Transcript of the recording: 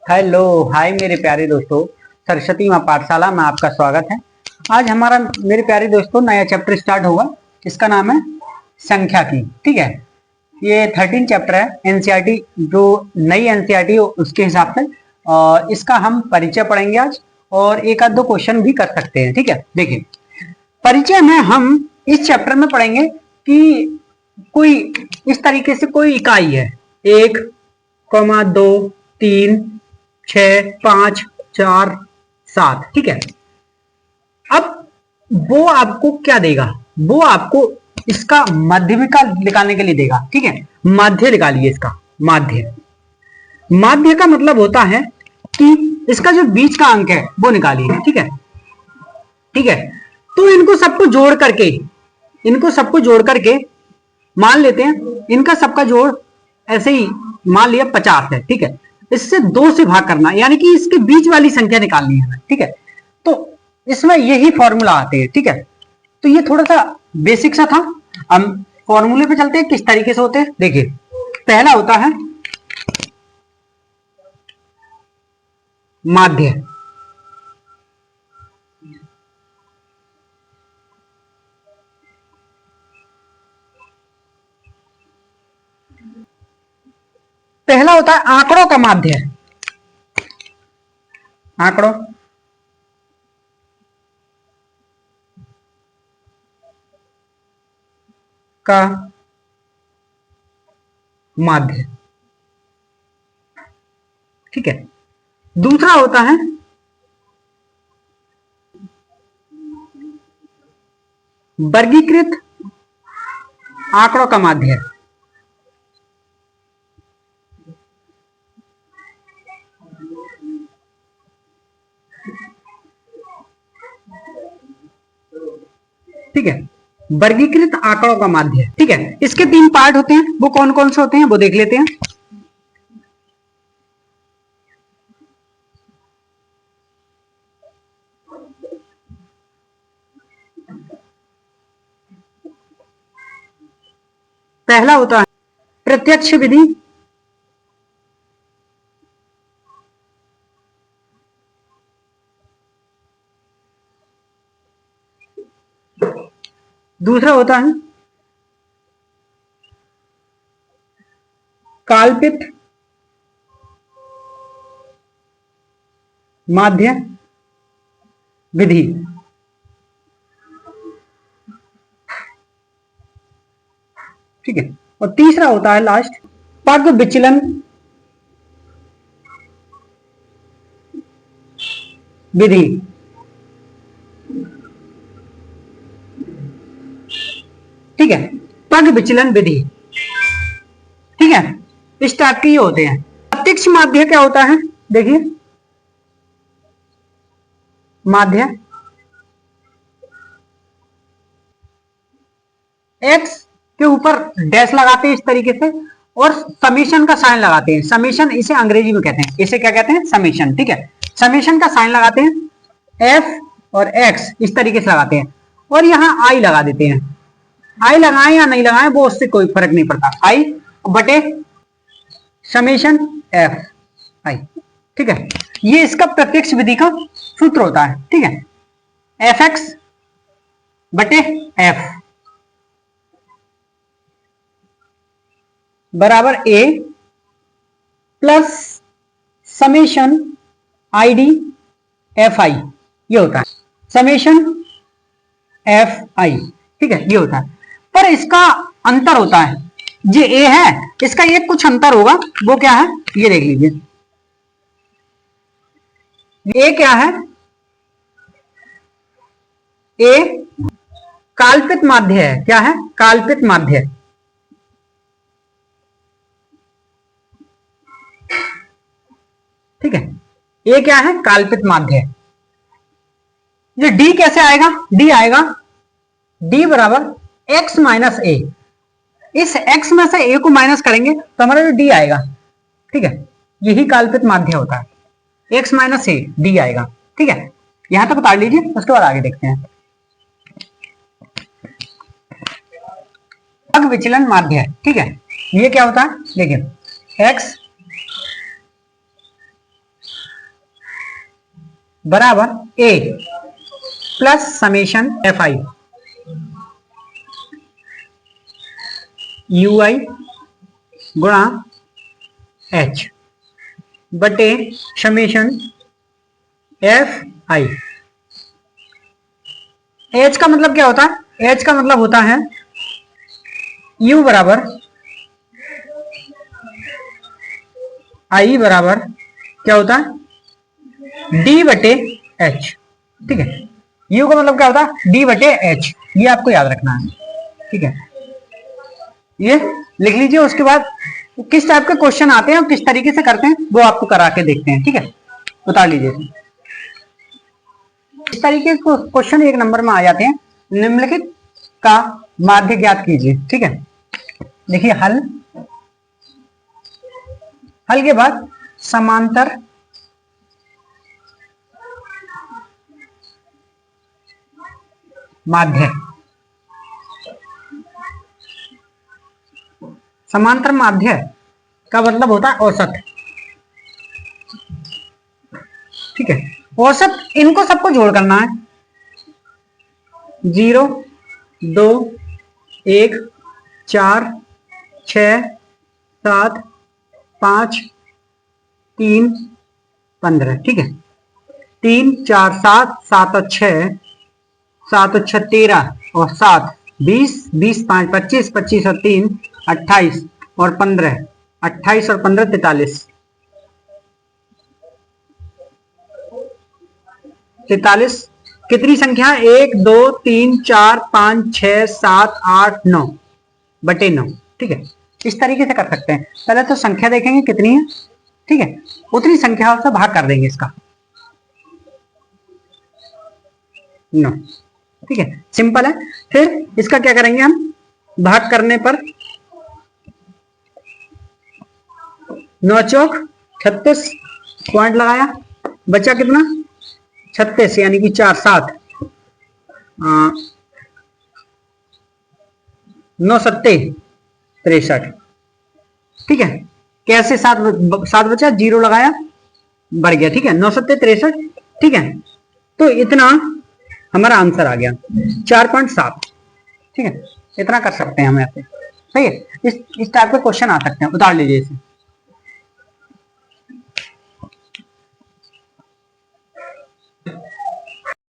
Hello hi मेरे प्यारे दोस्तों। सरस्वती माँ पाठशाला में आपका स्वागत है। आज हमारा मेरे प्यारे दोस्तों नया चैप्टर स्टार्ट होगा। इसका नाम है संख्या की। ठीक है, ये 13 चैप्टर है एनसीईआरटी, जो नई एनसीईआरटी हो उसके हिसाब से। और इसका हम परिचय पढ़ेंगे आज, और एक आध दो क्वेश्चन भी कर सकते हैं। ठीक है, देखिए परिचय में हम इस चैप्टर में पढ़ेंगे कि कोई इस तरीके से कोई इकाई है, 1, 2, 3, 6, 5, 4, 7। ठीक है, अब वो आपको क्या देगा? वो आपको इसका माध्यमिका निकालने के लिए देगा। ठीक है, माध्य निकालिए इसका। माध्य माध्य का मतलब होता है कि इसका जो बीच का अंक है वो निकालिए। ठीक है, ठीक है। तो इनको सबको जोड़ करके मान लेते हैं, इनका सबका जोड़ ऐसे ही मान लिया 50 है। ठीक है, इससे 2 से भाग करना, यानी कि इसके बीच वाली संख्या निकालनी है। ठीक है, तो इसमें यही फॉर्मूला आते हैं। ठीक है, तो ये थोड़ा सा बेसिक सा था। हम फॉर्मूले पे चलते हैं, किस तरीके से होते हैं। देखिए, पहला होता है माध्य। पहला होता है आंकड़ों का माध्य। आंकड़ों का माध्य। ठीक है, दूसरा होता है वर्गीकृत आंकड़ों का माध्य। ठीक है, वर्गीकृत आंकड़ों का माध्य। ठीक है, इसके 3 पार्ट होते हैं। वो कौन कौन से होते हैं वो देख लेते हैं। पहला होता है प्रत्यक्ष विधि। दूसरा होता है काल्पित माध्य विधि। ठीक है, और तीसरा होता है लास्ट पग विचलन विधि। ठीक है, पग विचलन विधि। ठीक है, इस टाइप के ये होते हैं। प्रत्यक्ष माध्य क्या होता है? देखिए, माध्य एक्स के ऊपर डैश लगाते हैं इस तरीके से, और समेशन का साइन लगाते हैं। समेशन इसे अंग्रेजी में कहते हैं, इसे क्या कहते हैं? समेशन। ठीक है, समेशन का साइन लगाते हैं, एफ और एक्स इस तरीके से लगाते हैं, और यहां आई लगा देते हैं। आई लगाएं या नहीं लगाएं वो उससे कोई फर्क नहीं पड़ता। आई बटे समेशन एफ आई। ठीक है, ये इसका प्रत्यक्ष विधि का सूत्र होता है। ठीक है, एफ एक्स बटे एफ बराबर A plus summation I D F I. ये होता है समेशन एफ आई। ठीक है, ये होता है। पर इसका अंतर होता है, ये ए है, इसका एक कुछ अंतर होगा। वो क्या है ये देख लीजिए। ए क्या है? ए काल्पित माध्य है। क्या है? काल्पित माध्य। ठीक है, ए क्या है? काल्पित माध्य। ये डी कैसे आएगा? डी आएगा डी बराबर एक्स माइनस ए। इस x में से a को माइनस करेंगे तो हमारा जो d आएगा। ठीक है, यही काल्पित माध्य होता है। x माइनस ए डी आएगा। ठीक है, यहां तक उतार लीजिए, उसके बाद आगे देखते हैं। पग विचलन माध्य। ठीक है, ये क्या होता है? देखिए, x बराबर A plus summation F I U I गुणा एच बटे समेशन एफ आई। एच का मतलब क्या होता है? एच का मतलब होता है यू बराबर आई बराबर क्या होता है डी बटे एच। ठीक है, यू का मतलब क्या होता है डी बटे एच, ये आपको याद रखना है। ठीक है, ये लिख लीजिए। उसके बाद किस टाइप के क्वेश्चन आते हैं और किस तरीके से करते हैं वो आपको करा के देखते हैं। ठीक है, उतार लीजिए। इस तरीके के क्वेश्चन 1 नंबर में आ जाते हैं। निम्नलिखित का माध्य ज्ञात कीजिए। ठीक है, देखिए हल के बाद समांतर माध्य। समांतर माध्य का मतलब होता है औसत। ठीक है, औसत इनको सबको जोड़ करना है। 0, 2, 1, 4, 6, 7, 5, 3, 15। ठीक है, 3, 4, 7, 7 और 6, 7 और 6 13 और 7 20, 20 5 25, 25 और 3 28 और 15, 28 और 15 43। 43 कितनी संख्या? 1 2 3 4 5 6 7 8 9 बटे 9। ठीक है, इस तरीके से कर सकते हैं। पहले तो संख्या देखेंगे कितनी है। ठीक है, उतनी संख्या से भाग कर देंगे इसका 9। ठीक है, सिंपल है। फिर इसका क्या करेंगे हम? भाग करने पर 9 चौक 36 पॉइंट लगाया, बचा कितना? 36 यानी कि 4 7 9 सत्ते 63। ठीक है, कैसे 7 बचा? 0 लगाया, बढ़ गया। ठीक है, 9 सत्ते 63। ठीक है, तो इतना हमारा आंसर आ गया 4.7। ठीक है, इतना कर सकते हैं हम ऐसे। सही है, इस टाइप के क्वेश्चन आ सकते हैं। उतार लीजिए इसे।